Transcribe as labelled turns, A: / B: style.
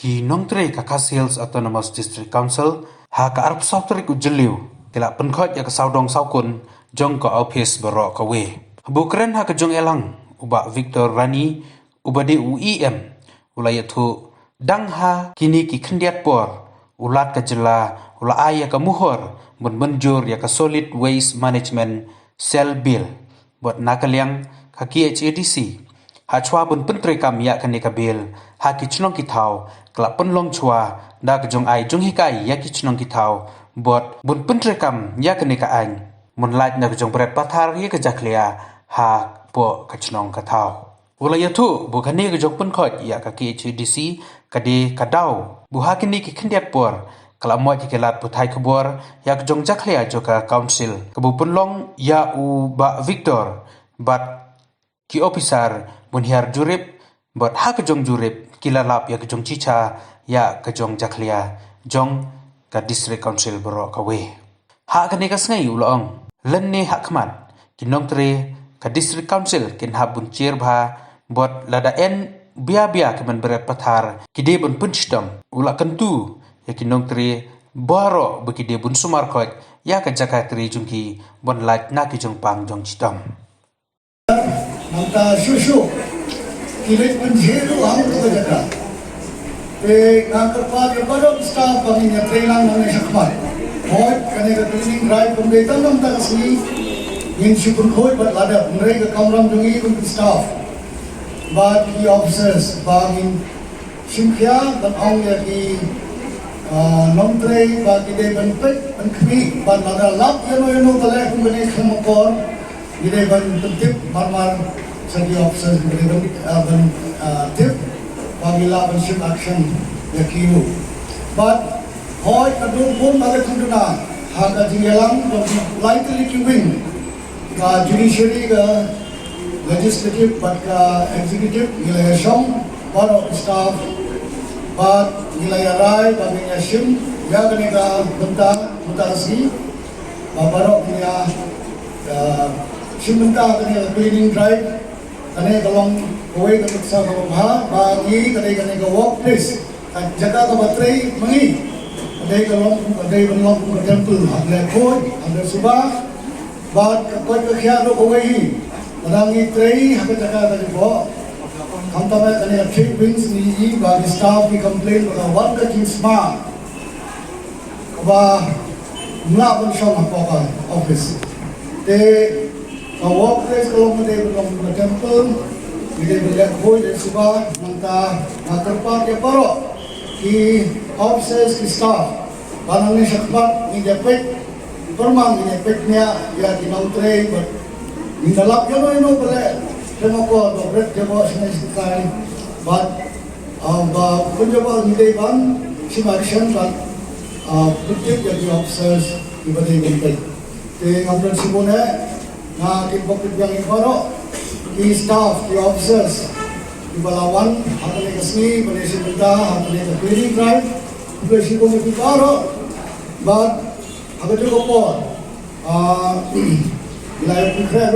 A: ki nongtre ka Hills Autonomous District Council ha ka arp sautrik ujeliu tila penkhot ya ka saudong saukun jong ka office barok ka we bukren ha ka jong elang uba Victor Rani uba de UEM ulayathu dang ha kini ki khendiat por ulat ka jela ula ay ka muhor menjur ya ka Solid Waste Management Cell Bill buat nakaliang ka KHADC ha chwa bun pentre kam ya kan ka bill ha ki chnong ki thau kla penlong chwa da ka jong ai jong hikai ya ki chnong ki thau buat bun pentre kam ya kan ka an mun lait na ka jong bret pathar ye ka jaklia ha po ka chnong ka thau ulayathu bukhani ka jong penkhot ya ka KHADC kade kadau buha kini ki khendiat por kala mo ki kelat puthai khobor ya ka jong jaklia joka council kabu penlong ya u ba Victor bat ki officer bunhiar jurip bat ha ka jong jurip kilalap ya ka jong chicha ya ka jong jaklia jong ka district council bro ka we ha ka ne ka sngai ulong lenne ha khmat kinong tre ka district council kin ha bun chair bha bot lada en bia ke man berat pathar kide bun punchdam ula kentu ya kinong tre baro bekide bun sumar khot ya ka jaka tre jungki bon lat na ki jong pang jong chitam
B: manta susu kilit menjeru ang kerja ngangkat pagi pada staff kami yang training mengenai sakmat hoi kerana training drive pemerintah nampak kesini yang syukur hoi buat lada mereka kamram jungi untuk staff bagi officers bagi syukia dan orang yang di nomtre bagi dia benpet benkhmi ban lada lap yang balai mengenai kemakor dia bentuk marmar segi officers ben tip bagi laban ship action ya kiu but hoi kadung pun ada kunduna haka jingelang lightly queuing ka judiciary ka legislative but ka executive nilai song para staff but nilai rai bagi shim ya kene ka benta mutasi babaro punya shim benta kene cleaning drive kene kalong kowe ka sa ka bagi kene ka workplace jaga ka batray mangi Adai kalong ka temple adai koy adai subah bat koy ka khialo kowe hi madangi tray haka jaga ka bo hamta me kane trip wings ni bagi staff ki complain ka wan ka sma ba mla bon shom ka office te ka workplace kalong ka temple Jadi bila koi dan suba manta materpa ke paro ki officers ki staff banang ni sakpat ni depek permang ni depek niya ya kinautre but ni dalap yo no bale demo ko do break demo sini sekali but ba punjaba ni dei ban simaction but putih jadi officers ibadai bentai te ngapran sibone na kinpokit yang paro ki staff, ki officers, ki balawan, hatane kasni, panesi benda, hatane ka cleaning drive, panesi ko mati paro, but agad ko po, ilay ko kaya